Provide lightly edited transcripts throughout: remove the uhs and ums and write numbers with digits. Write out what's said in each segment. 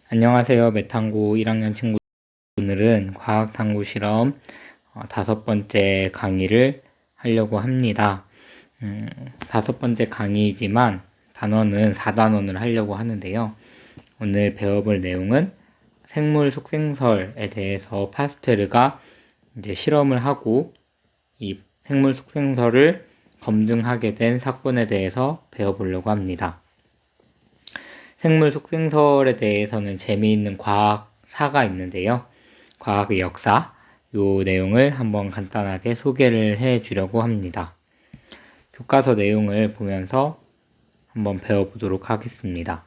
안녕하세요. 메탄고 1학년 친구. 오늘은 과학탐구 실험 5번째 강의를 하려고 합니다. 5번째 강의이지만 단원은 4단원을 하려고 하는데요. 오늘 배워볼 내용은 생물 속생설에 대해서 파스테르가 이제 실험을 하고 이 생물 속생설을 검증하게 된 사건에 대해서 배워보려고 합니다. 생물 속생설에 대해서는 재미있는 과학사가 있는데요. 과학의 역사, 요 내용을 한번 간단하게 소개를 해 주려고 합니다. 교과서 내용을 보면서 한번 배워보도록 하겠습니다.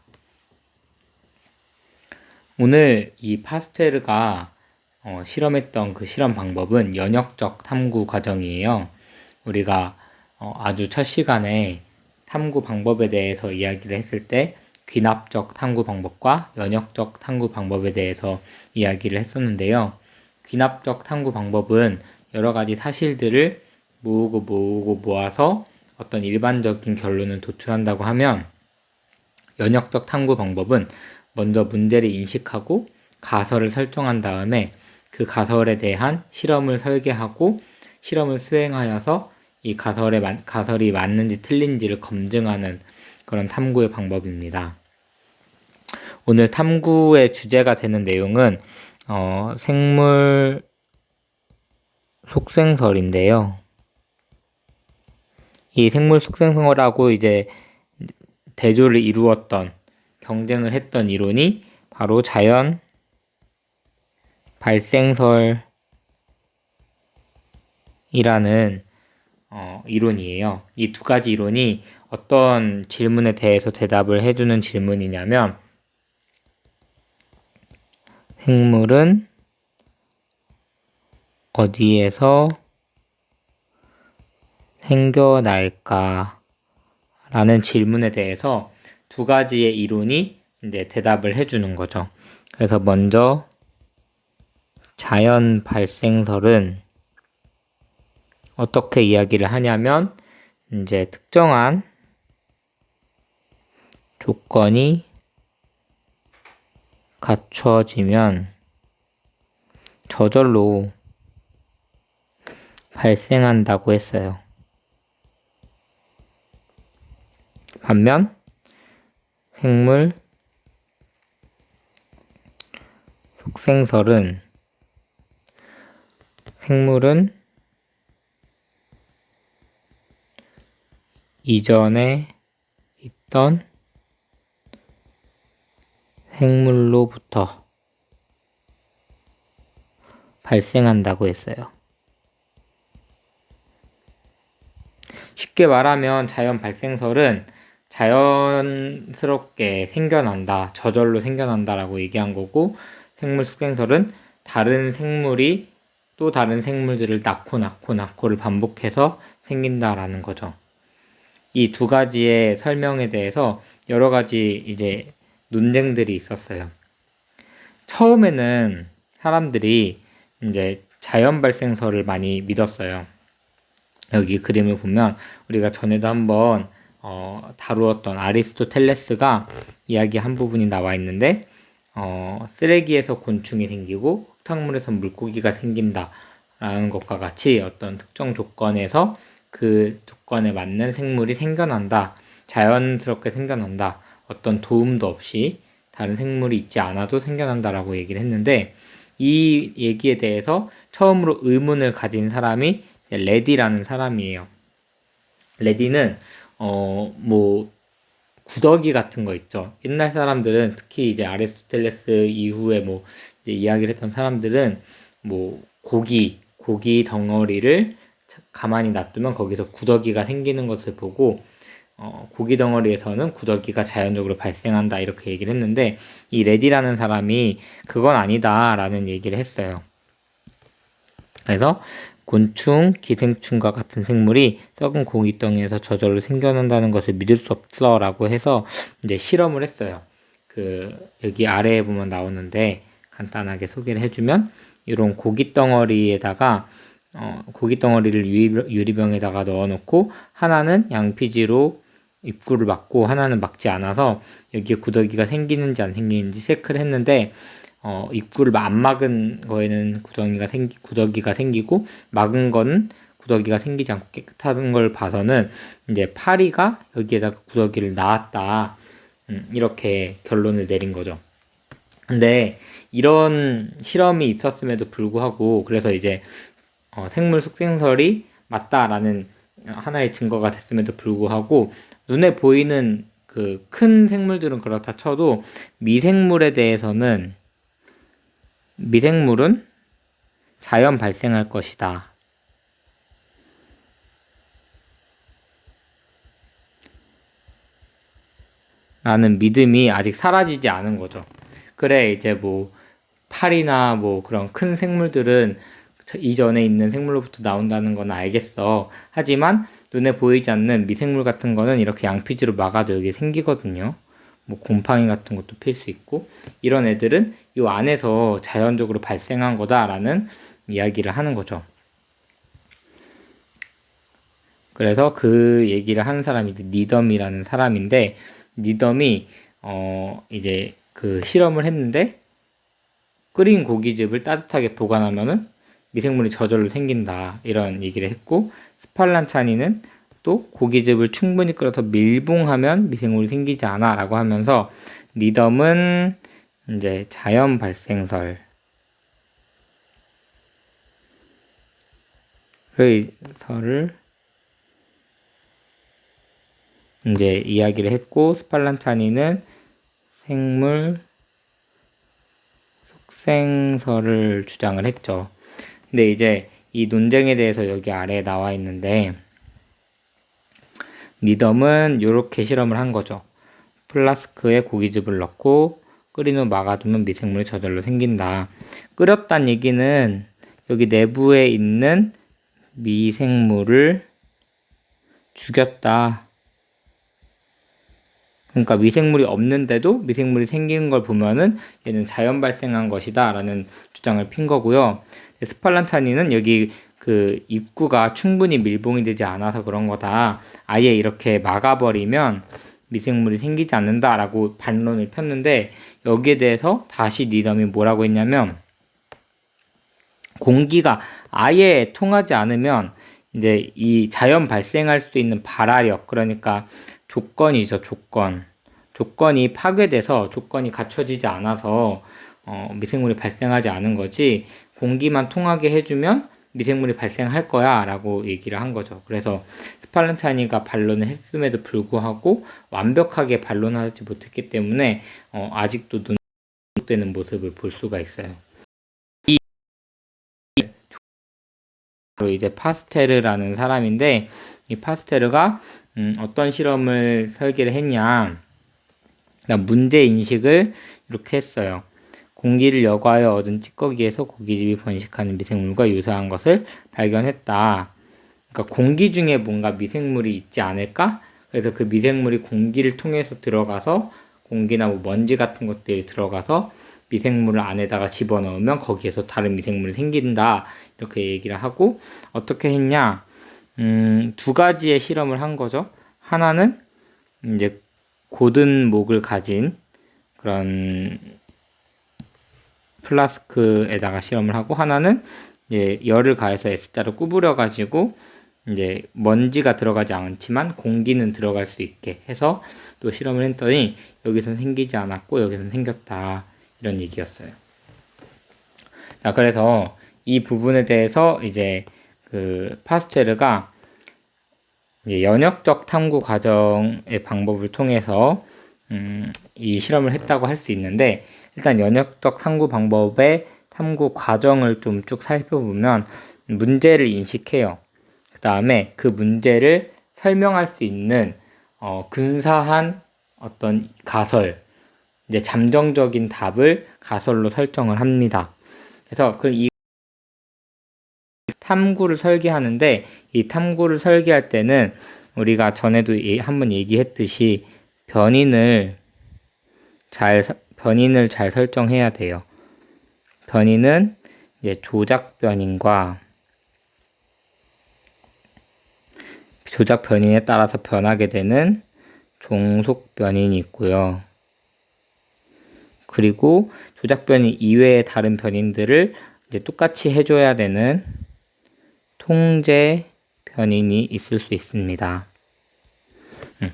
오늘 이 파스테르가 실험했던 그 실험 방법은 연역적 탐구 과정이에요. 우리가 아주 첫 시간에 탐구 방법에 대해서 이야기를 했을 때 귀납적 탐구 방법과 연역적 탐구 방법에 대해서 이야기를 했었는데요. 귀납적 탐구 방법은 여러 가지 사실들을 모으고 모아서 어떤 일반적인 결론을 도출한다고 하면, 연역적 탐구 방법은 먼저 문제를 인식하고 가설을 설정한 다음에 그 가설에 대한 실험을 설계하고 실험을 수행하여서 이 가설이 맞는지 틀린지를 검증하는 그런 탐구의 방법입니다. 오늘 탐구의 주제가 되는 내용은 생물 속생설인데요. 이 생물 속생설하고 이제 대조를 이루었던, 경쟁을 했던 이론이 바로 자연 발생설이라는 이론이에요. 이 두 가지 이론이 어떤 질문에 대해서 대답을 해주는 질문이냐면, 생물은 어디에서 생겨날까? 라는 질문에 대해서 두 가지의 이론이 이제 대답을 해주는 거죠. 그래서 먼저 자연 발생설은 어떻게 이야기를 하냐면, 이제 특정한 조건이 갖춰지면 저절로 발생한다고 했어요. 반면 생물 속생설은 생물은 이전에 있던 생물로부터 발생한다고 했어요. 쉽게 말하면 자연 발생설은 자연스럽게 생겨난다, 저절로 생겨난다라고 얘기한 거고, 생물 속생설은 다른 생물이 또 다른 생물들을 낳고를 반복해서 생긴다라는 거죠. 이 두 가지의 설명에 대해서 여러 가지 이제 논쟁들이 있었어요. 처음에는 사람들이 이제 자연 발생설을 많이 믿었어요. 여기 그림을 보면 우리가 전에도 한번 다루었던 아리스토텔레스가 이야기한 부분이 나와 있는데, 쓰레기에서 곤충이 생기고 흙탕물에서 물고기가 생긴다라는 것과 같이 어떤 특정 조건에서 그 조건에 맞는 생물이 생겨난다, 자연스럽게 생겨난다, 어떤 도움도 없이 다른 생물이 있지 않아도 생겨난다라고 얘기를 했는데, 이 얘기에 대해서 처음으로 의문을 가진 사람이 레디라는 사람이에요. 레디는 구더기 같은 거 있죠. 옛날 사람들은, 특히 이제 아리스토텔레스 이후에 이제 이야기를 했던 사람들은 고기 덩어리를 가만히 놔두면 거기서 구더기가 생기는 것을 보고, 고기 덩어리에서는 구더기가 자연적으로 발생한다, 이렇게 얘기를 했는데, 이 레디라는 사람이 그건 아니다라는 얘기를 했어요. 그래서 곤충, 기생충과 같은 생물이 썩은 고깃덩이에서 저절로 생겨난다는 것을 믿을 수 없어 라고 해서 이제 실험을 했어요. 여기 아래에 보면 나오는데 간단하게 소개를 해주면, 이런 고깃덩어리에다가 고깃덩어리를 유리병에다가 넣어놓고 하나는 양피지로 입구를 막고 하나는 막지 않아서 여기에 구더기가 생기는지 안 생기는지 체크를 했는데 입구를 안 막은 거에는 구더기가 생기고 막은 거는 구더기가 생기지 않고 깨끗한 걸 봐서는 이제 파리가 여기에다가 구더기를 낳았다. 이렇게 결론을 내린 거죠. 근데 이런 실험이 있었음에도 불구하고 그래서 이제 생물 속생설이 맞다라는 하나의 증거가 됐음에도 불구하고 눈에 보이는 그 큰 생물들은 그렇다 쳐도 미생물은 자연 발생할 것이다. 라는 믿음이 아직 사라지지 않은 거죠. 그래, 이제 뭐, 파리나 뭐 그런 큰 생물들은 이전에 있는 생물로부터 나온다는 건 알겠어. 하지만 눈에 보이지 않는 미생물 같은 거는 이렇게 양피지로 막아도 여기 생기거든요. 뭐 곰팡이 같은 것도 필 수 있고 이런 애들은 이 안에서 자연적으로 발생한 거다라는 이야기를 하는 거죠. 그래서 그 얘기를 하는 사람이 니덤이라는 사람인데 니덤이 이제 그 실험을 했는데 끓인 고깃즙을 따뜻하게 보관하면은 미생물이 저절로 생긴다 이런 얘기를 했고 스팔란차니는 또 고깃즙을 충분히 끓여서 밀봉하면 미생물이 생기지 않아 라고 하면서 니덤은 이제 자연 발생설을 이제 이야기를 했고 스팔란차니는 생물 속생설을 주장을 했죠. 근데 이제 이 논쟁에 대해서 여기 아래에 나와 있는데 니덤은 이렇게 실험을 한 거죠. 플라스크에 고깃즙을 넣고 끓인 후 막아두면 미생물이 저절로 생긴다. 끓였단 얘기는 여기 내부에 있는 미생물을 죽였다. 그러니까 미생물이 없는데도 미생물이 생기는 걸 보면은 얘는 자연 발생한 것이다 라는 주장을 핀 거고요. 스팔란차니는 여기 그 입구가 충분히 밀봉이 되지 않아서 그런 거다. 아예 이렇게 막아버리면 미생물이 생기지 않는다 라고 반론을 폈는데 여기에 대해서 다시 니덤이 뭐라고 했냐면 공기가 아예 통하지 않으면 이제 이 자연 발생할 수 있는 발화력 그러니까 조건이죠, 조건이 파괴돼서 조건이 갖춰지지 않아서 미생물이 발생하지 않은 거지 공기만 통하게 해주면 미생물이 발생할 거야 라고 얘기를 한 거죠. 그래서 스팔란차니가 반론을 했음에도 불구하고 완벽하게 반론하지 못했기 때문에 아직도 눈되는 모습을 볼 수가 있어요. 바로 이제 파스테르라는 사람인데 이 파스테르가 어떤 실험을 설계를 했냐 문제 인식을 이렇게 했어요. 공기를 여과하여 얻은 찌꺼기에서 고깃집이 번식하는 미생물과 유사한 것을 발견했다. 그러니까 공기 중에 뭔가 미생물이 있지 않을까? 그래서 그 미생물이 공기를 통해서 들어가서 공기나 뭐 먼지 같은 것들이 들어가서 미생물을 안에다가 집어넣으면 거기에서 다른 미생물이 생긴다. 이렇게 얘기를 하고 어떻게 했냐? 두 가지의 실험을 한 거죠. 하나는 이제 곧은 목을 가진 그런 플라스크에다가 실험을 하고 하나는 이제 열을 가해서 S자로 구부려 가지고 이제 먼지가 들어가지 않지만 공기는 들어갈 수 있게 해서 또 실험을 했더니 여기서는 생기지 않았고 여기서는 생겼다 이런 얘기였어요. 자, 그래서 이 부분에 대해서 이제 그 파스테르가 이제 연역적 탐구 과정의 방법을 통해서 이 실험을 했다고 할 수 있는데 일단 연역적 탐구 방법의 탐구 과정을 좀 쭉 살펴보면 문제를 인식해요. 그 다음에 그 문제를 설명할 수 있는 근사한 어떤 가설, 이제 잠정적인 답을 가설로 설정을 합니다. 그래서 이 탐구를 설계하는데 이 탐구를 설계할 때는 우리가 전에도 한번 얘기했듯이 변인을 잘 설정해야 돼요. 변인은 이제 조작 변인에 따라서 변하게 되는 종속 변인이 있고요. 그리고 조작 변인 이외의 다른 변인들을 이제 똑같이 해줘야 되는 통제 변인이 있을 수 있습니다.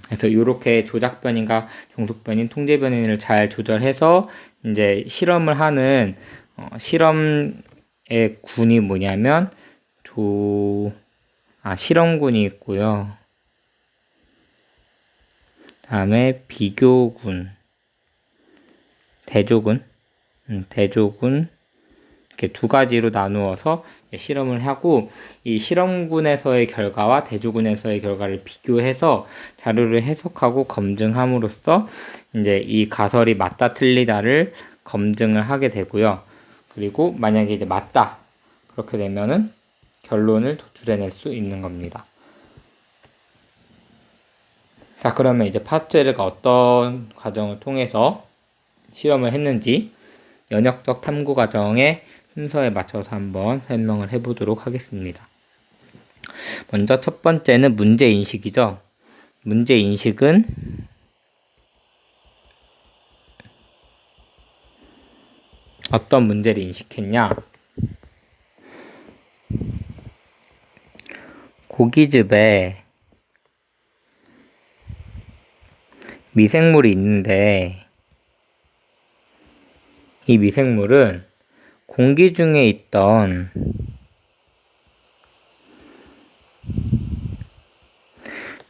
그래서 이렇게 조작 변인과 종속 변인, 통제 변인을 잘 조절해서 이제 실험을 하는 실험의 군이 뭐냐면 실험군이 있고요. 다음에 비교군, 대조군, 대조군 이렇게 두 가지로 나누어서 실험을 하고 이 실험군에서의 결과와 대조군에서의 결과를 비교해서 자료를 해석하고 검증함으로써 이제 이 가설이 맞다 틀리다를 검증을 하게 되고요. 그리고 만약에 이제 맞다 그렇게 되면은 결론을 도출해낼 수 있는 겁니다. 자, 그러면 이제 파스텔가 어떤 과정을 통해서 실험을 했는지 연역적 탐구 과정의 순서에 맞춰서 한번 설명을 해보도록 하겠습니다. 먼저 첫 번째는 문제인식이죠. 문제인식은 어떤 문제를 인식했냐? 고깃집에 미생물이 있는데 이 미생물은 공기 중에 있던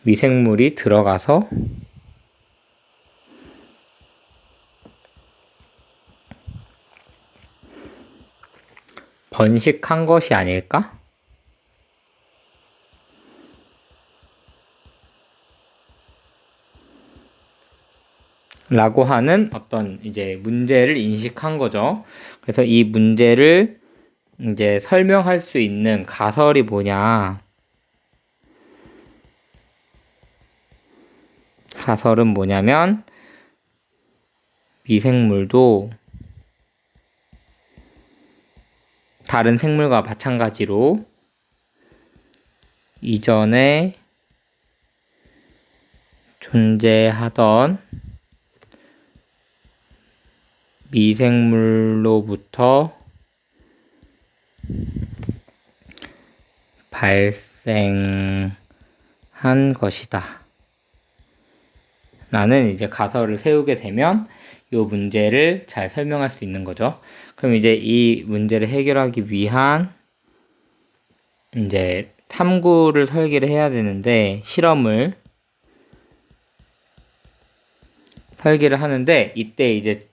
미생물이 들어가서 번식한 것이 아닐까? 라고 하는 어떤 이제 문제를 인식한 거죠. 그래서 이 문제를 이제 설명할 수 있는 가설이 뭐냐? 가설은 뭐냐면 미생물도 다른 생물과 마찬가지로 이전에 존재하던 미생물로부터 발생한 것이다. 라는 이제 가설을 세우게 되면 이 문제를 잘 설명할 수 있는 거죠. 그럼 이제 이 문제를 해결하기 위한 이제 탐구를 설계를 해야 되는데 실험을 설계를 하는데 이때 이제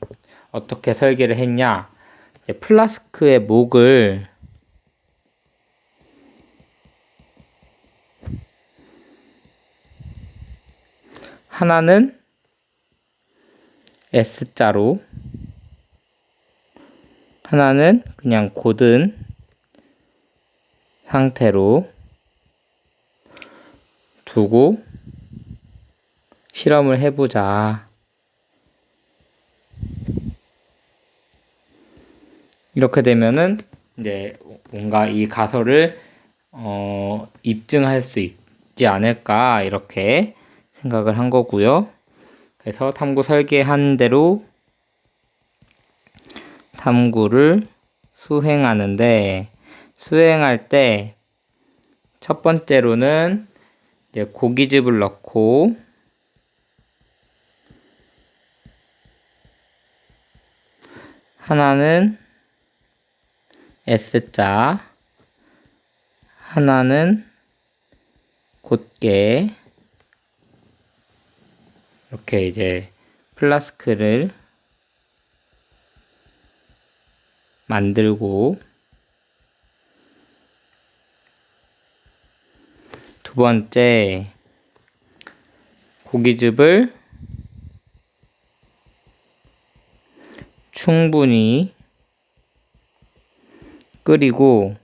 어떻게 설계를 했냐? 이제 플라스크의 목을 하나는 S자로 하나는 그냥 곧은 상태로 두고 실험을 해보자. 이렇게 되면은 이제 뭔가 이 가설을 입증할 수 있지 않을까 이렇게 생각을 한 거고요. 그래서 탐구 설계한 대로 탐구를 수행하는데 수행할 때 첫 번째로는 이제 고깃집을 넣고 하나는 S자, 하나는 곧게 이렇게 이제 플라스크를 만들고 두 번째 고깃집을 충분히 끓이고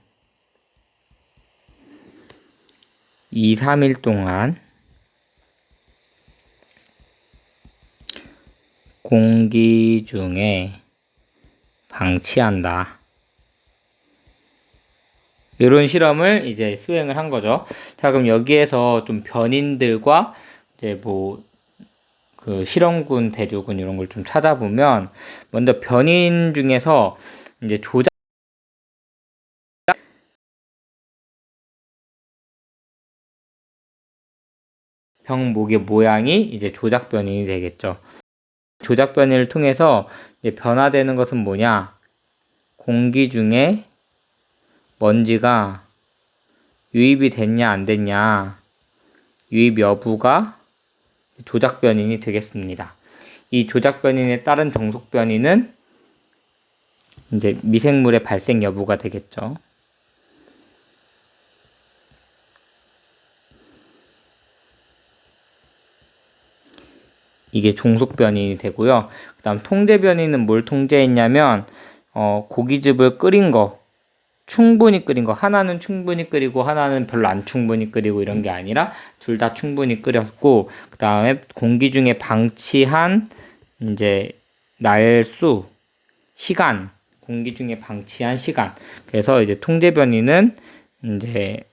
2, 3일 동안 공기 중에 방치한다. 이런 실험을 이제 수행을 한 거죠. 자, 그럼 여기에서 좀 변인들과 이제 뭐 그 실험군, 대조군 이런 걸 좀 찾아보면 먼저 변인 중에서 이제 조작 병목의 모양이 이제 조작 변인이 되겠죠. 조작 변이를 통해서 이제 변화되는 것은 뭐냐? 공기 중에 먼지가 유입이 됐냐 안 됐냐, 유입 여부가 조작 변인이 되겠습니다. 이 조작 변인에 따른 정속 변인은 이제 미생물의 발생 여부가 되겠죠. 이게 종속 변인이 되고요. 그 다음 통제 변인은 뭘 통제했냐면 고깃즙을 끓인 거, 충분히 끓인 거, 하나는 충분히 끓이고 하나는 별로 안 충분히 끓이고 이런 게 아니라 둘 다 충분히 끓였고, 그 다음에 공기 중에 방치한 이제 날수, 시간, 공기 중에 방치한 시간. 그래서 이제 통제 변이는 이제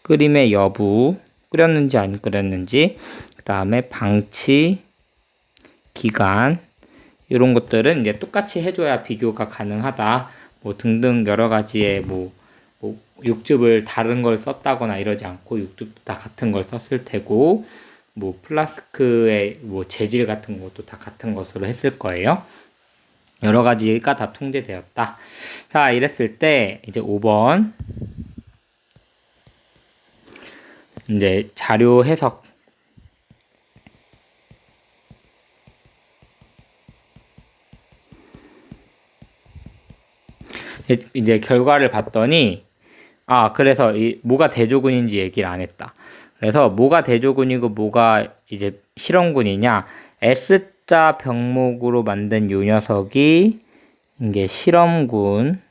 끓임의 여부, 끓였는지 안 끓였는지, 그 다음에 방치 기간, 이런 것들은 이제 똑같이 해줘야 비교가 가능하다. 뭐 등등 여러 가지의 뭐 육즙을 다른 걸 썼다거나 이러지 않고 육즙도 다 같은 걸 썼을 테고, 뭐 플라스크의 뭐 재질 같은 것도 다 같은 것으로 했을 거예요. 여러 가지가 다 통제되었다. 자, 이랬을 때 이제 5번 이제 자료 해석. 이제 결과를 봤더니 그래서 뭐가 대조군인지 얘기를 안 했다. 그래서 뭐가 대조군이고 뭐가 이제 실험군이냐? S자 병목으로 만든 요 녀석이 이게 실험군,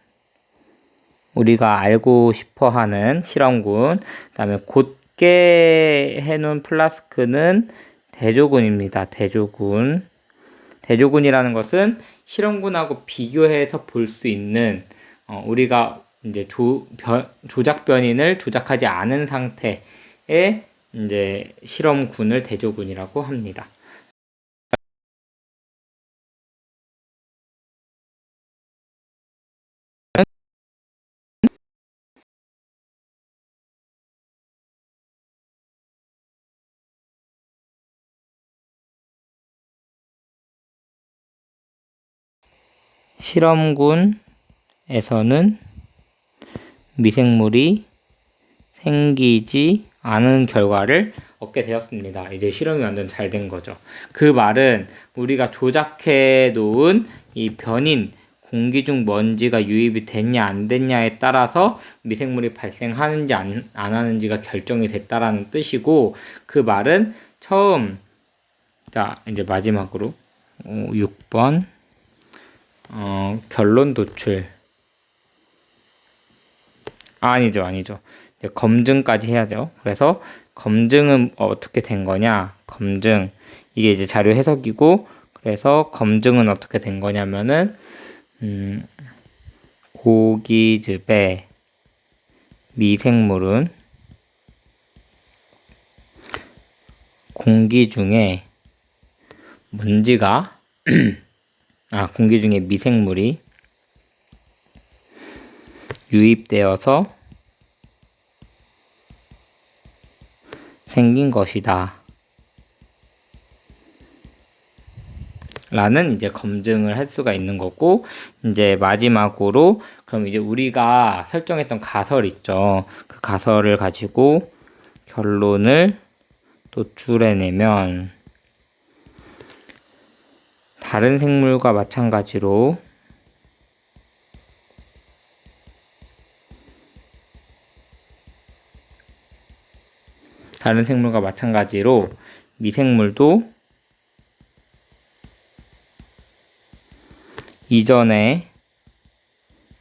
우리가 알고 싶어하는 실험군. 그다음에 곧게 해놓은 플라스크는 대조군입니다. 대조군. 대조군이라는 것은 실험군하고 비교해서 볼 수 있는 우리가 이제 조작 변인을 조작하지 않은 상태의 이제 실험군을 대조군이라고 합니다. 실험군에서는 미생물이 생기지 않은 결과를 얻게 되었습니다. 이제 실험이 완전 잘 된 거죠. 그 말은 우리가 조작해 놓은 이 변인, 공기 중 먼지가 유입이 됐냐 안 됐냐에 따라서 미생물이 발생하는지 안 하는지가 결정이 됐다라는 뜻이고, 그 말은 처음, 자 이제 마지막으로 6번 결론 도출. 아니죠. 이제 검증까지 해야죠. 그래서 검증은 어떻게 된 거냐? 검증. 이게 이제 자료 해석이고, 그래서 검증은 어떻게 된 거냐면은, 고깃즙의 미생물은 공기 중에 먼지가, 공기 중에 미생물이 유입되어서 생긴 것이다. 라는 이제 검증을 할 수가 있는 거고, 이제 마지막으로 그럼 이제 우리가 설정했던 가설 있죠. 그 가설을 가지고 결론을 도출해내면 다른 생물과 마찬가지로 미생물도 이전에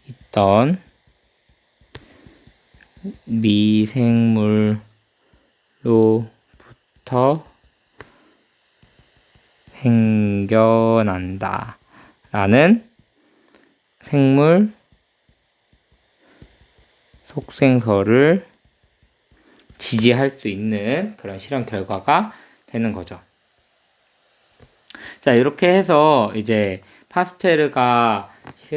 있던 미생물로부터 생겨난다 라는 생물 속생설을 지지할 수 있는 그런 실험 결과가 되는 거죠. 자, 이렇게 해서 이제 파스텔르가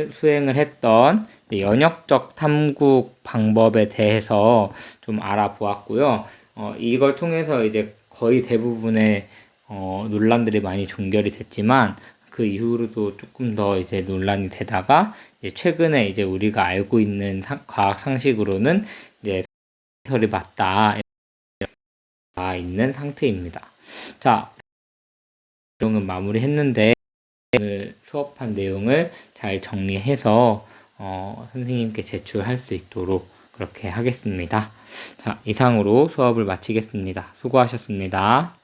수행을 했던 연역적 탐구 방법에 대해서 좀 알아보았고요. 이걸 통해서 이제 거의 대부분의 논란들이 많이 종결이 됐지만 그 이후로도 조금 더 이제 논란이 되다가 이제 최근에 이제 우리가 알고 있는 과학 상식으로는 이제 설이 맞다 있는 상태입니다. 자, 내용은 마무리했는데 오늘 수업한 내용을 잘 정리해서 선생님께 제출할 수 있도록 그렇게 하겠습니다. 자, 이상으로 수업을 마치겠습니다. 수고하셨습니다.